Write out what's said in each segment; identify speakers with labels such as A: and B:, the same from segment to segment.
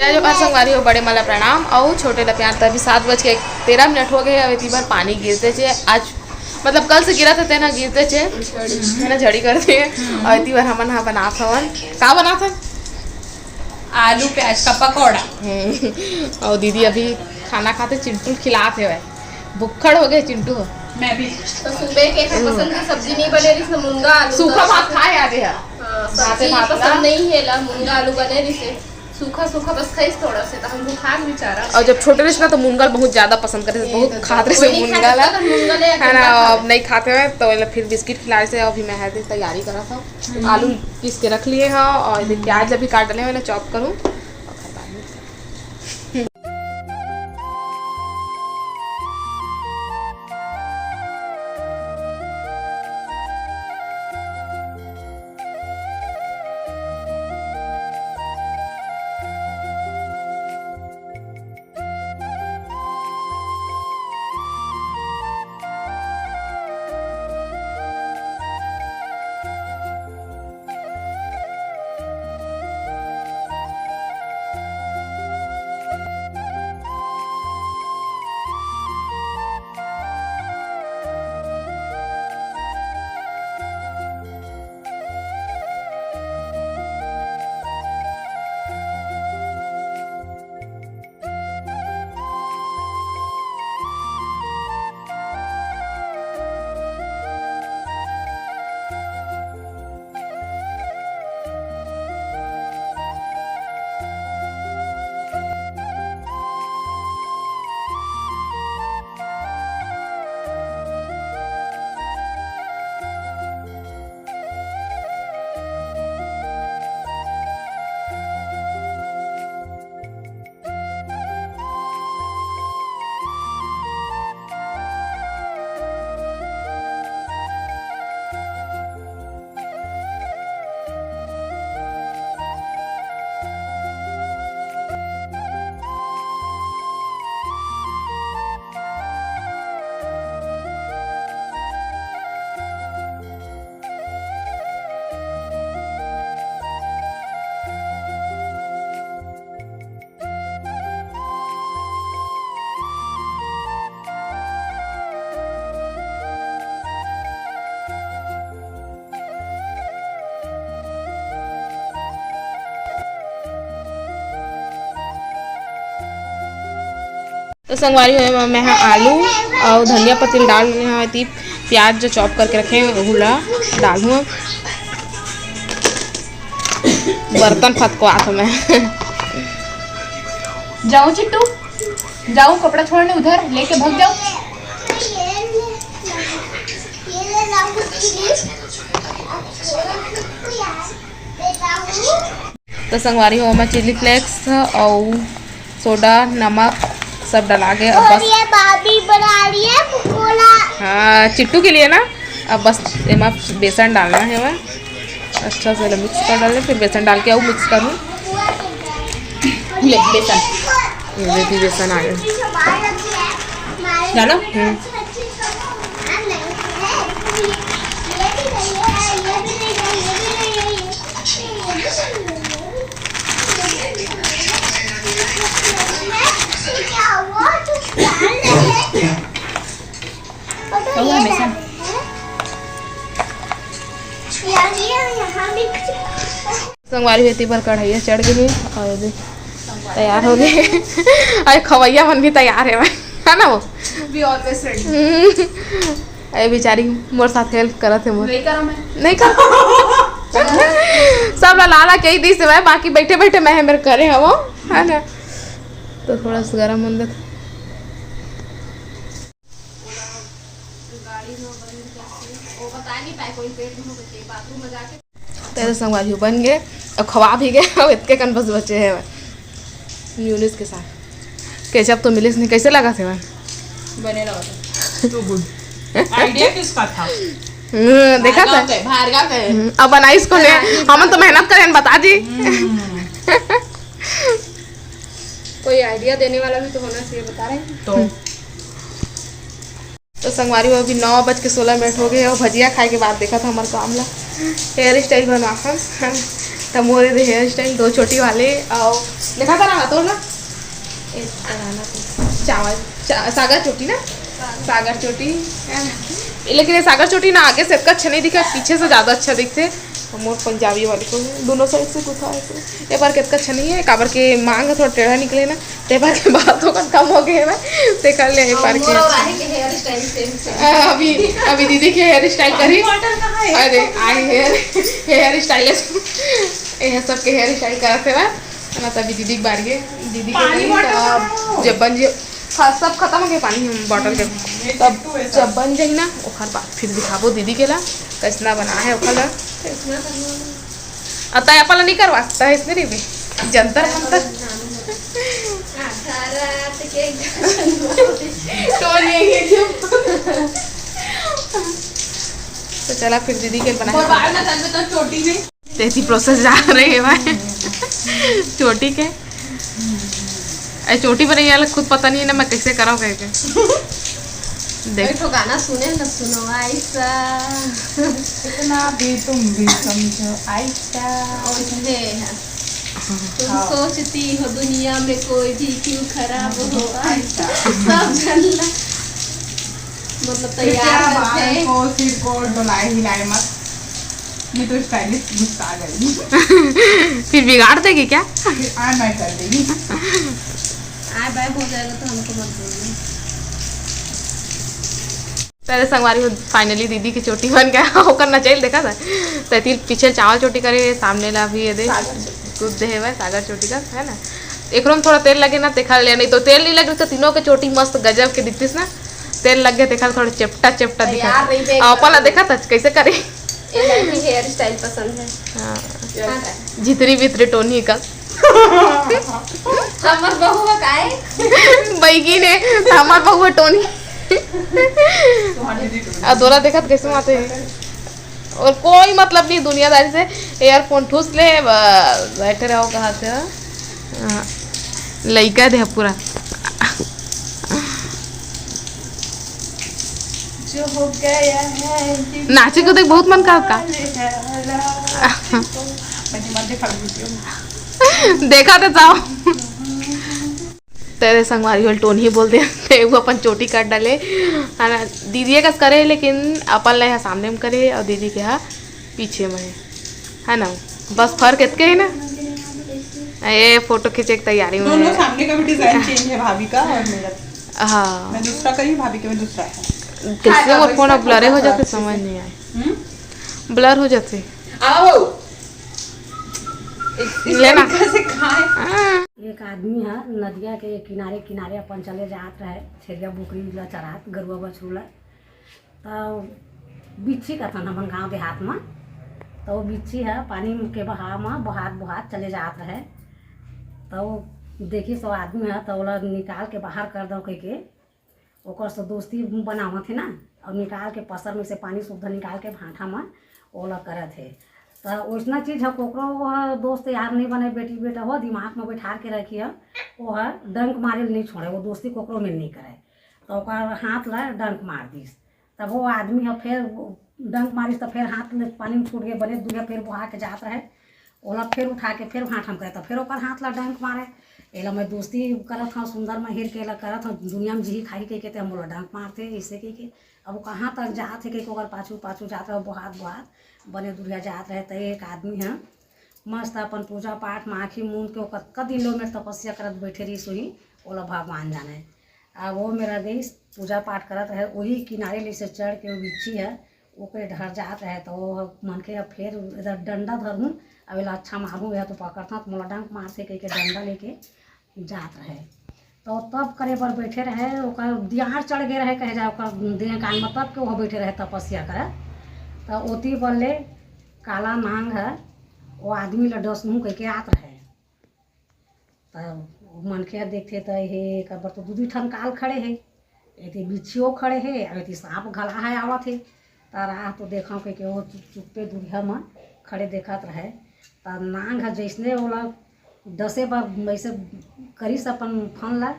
A: जो संगवारी हो बड़े मला प्रणाम और छोटे ला प्यार। तभी 7:13 हो गए। अब इतनी बार पानी गिरते चे आज, मतलब कल से गिरा था ना, गिरते चे है ना, झड़ी करते हैं। और इतनी बार हमन यहाँ बना हवन का बना था
B: आलू प्याज का पकौड़ा।
A: और दीदी अभी खाना खाते, चिंटू खिलाते हुए भुक्खड़ हो गए चिंटू।
B: मैं भी
C: तो सुबह के पसंद की सब्जी नहीं बने रही, मुनगा आलू
A: सूखा भात खाए आगे है।
C: सब्जी पसंद नहीं है ला, मुनगा आलू बने रही से सूखा सूखा बस खाइस थोड़ा से, तो हमको खा बेचारा।
A: और जब छोटे रहे ना तो मुनगल बहुत ज्यादा पसंद करे, बहुत खाते से मुनगल है ना। अब नहीं खाते हुए तो फिर बिस्किट खिलाए से अभी मैं तैयारी करा था। आलू पीस के रख लिए हैं और प्याज अभी काट डाले, मैंने चॉप करूँ। तो संगवारी हुए मैं आलू और धनिया पत्ती डाल रही, प्याज जो चॉप करके रखे हैं गुला डालूँ। बर्तन फटकवा था मैं।
B: जाऊँ चिट्टू, जाऊँ कपड़ा छोड़ने, उधर लेके भाग जाऊँ।
A: तो संगवारी हो मैं चिली फ्लेक्स और सोडा नमक सब डाला के अब बस
C: ये भाभी बना रही है पकोड़ा।
A: हाँ चिट्टू के लिए ना। अब बस इसमें बेसन डालना है, मैं अच्छा से मिक्स कर डालें, फिर बेसन डाल के आऊँ मिक्स करूँ।
B: ले बेसन
A: बेसन आ गया
B: डालो।
A: संगवारी होती पर कढ़ाइया चढ़ गई और तैयार हो गए। अरे खवैया मन भी तैयार है ना, वो
B: भी ऑलवेज रेडी।
A: अरे बेचारी मोर साथ हेल्प करत है, मोर
B: नहीं करो, मैं
A: नहीं कर सब लाला कही दी से भाई, बाकी बैठे बैठे मैं मेरे करे है वो है ना। तो थोड़ा सा गर्म होने दे। तेरे संगवारी बन गए और खवा भी गए। अब इतने कन बस बचे हैं म्यूनिस के साथ। केचप तो मिले नहीं, कैसे लगा थे
B: बने लगा था। तो गुड आइडिया किसका था?
A: देखा था
B: भार्गव के।
A: अब बनाई इसको ने, हम तो मेहनत करें बता जी। कोई आइडिया देने वाला भी तो होना चाहिए, बता रहे हैं। तो संगवारी वो अभी 9:16 हो गए और भजिया खाए के बाद देखा था हमारे कामला हेयर स्टाइल बनवा तो मोरे हेयर स्टाइल 2 छोटी वाले और देखा था ना तो ना चावल सागर चोटी ना, सागर चोटी। लेकिन ये सागर चोटी ना आगे से इतना अच्छा नहीं दिखा, पीछे से ज़्यादा अच्छा दिखते। मोर पंजाबी वाले को दोनों साइड से कुछ ऐसे ये बार कितना अच्छा नहीं है। काबर के मांग थोड़ा टेढ़ा निकले ना, ते बार के बात होकर कम हो गए ना, ते कर ले बार के। अभी दीदी के हेयर स्टाइल करी। अरे आई हेयर स्टाइलिस्ट ये सबके हेयर स्टाइल कराते ना, तभी दीदी की बारी है। दीदी के जब बन जे सब खत्म हो गया पानी बॉटल के, तब जब बन जाए ना ओखर बाद फिर दिखाबो दीदी के ला कैसना बना है ओखर ला। अतः अपन नहीं करवाता है इसने भी जंतर मंतर तो चला फिर दीदी के बना
B: चोटी में
A: तेजी प्रोसेस जा रही है भाई चोटी के। चोटी पर नहीं खुद पता नहीं है ना मैं कैसे कराऊँ कह के।
C: देख तो गाना सुने न सुनो ऐसा,
B: इतना भी तुम भी समझो ऐसा।
C: तुम सोचती हो दुनिया में कोई भी क्यों खराब हो ऐसा, सब जल्ला मतलब तैयार है
B: को सिर को डोलाए हिलाए मत, नहीं तो स्टाइलिश गुस्सा आ जाएगी।
A: फिर बिगाड़ देगी क्या?
B: फिर आए मैं कर देगी।
C: आए बाय हो जाएगा तो हमको मत बोलना।
A: तेरे संगवारी फाइनली दीदी की चोटी बन गया वो करना चाहिए देखा था। तैतीर पीछे चावल चोटी करे सामने ला भी ये दे दूध दे है सागर चोटी का है ना। एक में थोड़ा तेल लगे ना देखा ले, नहीं तो तेल नहीं लगे तो तीनों के चोटी मस्त गजब के दिखतीस ना। तेल लग गया देखा थोड़ा चपटा चपटा दिखा। अपला देखा था कैसे करे
C: हेयर स्टाइल पसंद है।
A: हाँ जितनी भी टोनी का
C: हमर बहू का है
A: बैगी ने हमार बहू टोनी दोरा देखा कैसे आते हैं और कोई मतलब नहीं दुनियादारी से। एयरफोन ठूस ले बैठे रहो कहाँ से लइका दे पूरा
B: जो हो गया है
A: नाचे को देख बहुत मन का देखा तो जाओ तेरे संगवारी वाले टोन ही बोलते हैं वो अपन चोटी काट डाले है ना। दीदी का करे लेकिन अपन ले सामने में करे और दीदी के यहाँ पीछे में है ना। बस फर्क इतने है ना। ये फोटो खींचे की तैयारी में
B: दोनों सामने का भी डिजाइन चेंज है भाभी का और मेरा।
A: हाँ
B: मैं दूसरा करी भाभी के में दूसरा है।
A: कैसे वो फोन ब्लर हो जाते समझ नहीं आए ब्लर हो जाते
B: आओ
A: लेना।
D: एक आदमी है नदिया के किनारे किनारे अपन चले जात रहे छेरिया बुकरी ला चरात गरुआ बछरूला तो बिच्छी का था अपन गाँव देहात में। तो बिच्छी है पानी के बहाव में बहात बहात चले जात रहे। तो देखी सो आदमी है तो ओला निकाल के बाहर कर दो कह के ओकर से दोस्ती बनावत है ना। और निकाल के पसर में से पानी शुद्ध निकाल के भाठा में ओला करत है। तो वैसना चीज़ है कोकरो वह दोस्त यार नहीं बने बेटी बेटा हो दिमाग में बैठा के रखी है वो है डंक मारे नहीं छोड़े वो दोस्ती कोकरो में नहीं करे। तो हाथ ला डंक मार दीस तब वो आदमी है फिर डंक मारिस तो फिर हाथ में पानी में छूट गए बने दुनिया फिर बहा के जात रहे ओला फिर उठा के फिर भाठम करे तो फिर ओकर हाथ ला डंक मारे। एला मैं दोस्ती करत हूँ सुंदर में हिर के करत हूँ दुनिया में जी खाई के हम बोला डंक मारते ऐसे के अब वो कहाँ तक जात है कि ओकर पाछू पाछू जात रहे बहात बहात बने दुरिया जात रहे। तो एक आदमी है मस्त अपन पूजा पाठ में आँखी मूंद के ओकर कदी लो में तपस्या करत बैठे रही सोही ओला भगवान जाने। अब वो मेरा देश पूजा पाठ करत रहे वही किनारे ले से चढ़ के वो बिच्छी है ओके ढर जात रहे। तो वो मन के अब फिर इधर डंडा धरूँ अब एला अच्छा मारूँ या तो पकड़ता तो मोला डंक मार से कह के डंडा लेके जात रहे। तो तब करे पर बैठे रहे ओकर दिहाड़ चढ़ गए रहे कहे जाए ओकर देह कान में तब के वो बैठे रहे तपस्या करे। तो ओती बोले काला नांग है वो आदमी ला डसनू कह के आत रहे। तो मन के देखते तो हे कबर तो दूधी ठन काल खड़े है ये बिच्छियों खड़े है और ये सांप घला है आवत है। तो राह तो देखा कह के वो चुप्पे दूरिया में खड़े देखत रहे। तो नांग है जैसने ओला डसे पर वैसे करीस अपन फन ला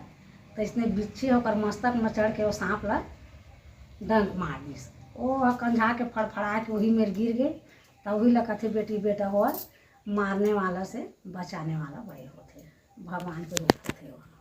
D: तो इसने बिच्छी होकर मस्तक में चढ़ के वो सांप ला डंक मार दीस वो कंझा के फड़फड़ा के वही मेरे गिर गए। तो वही लगा थे बेटी बेटा हुआ मारने वाला से बचाने वाला बड़े होते। भगवान के रूप थे वो।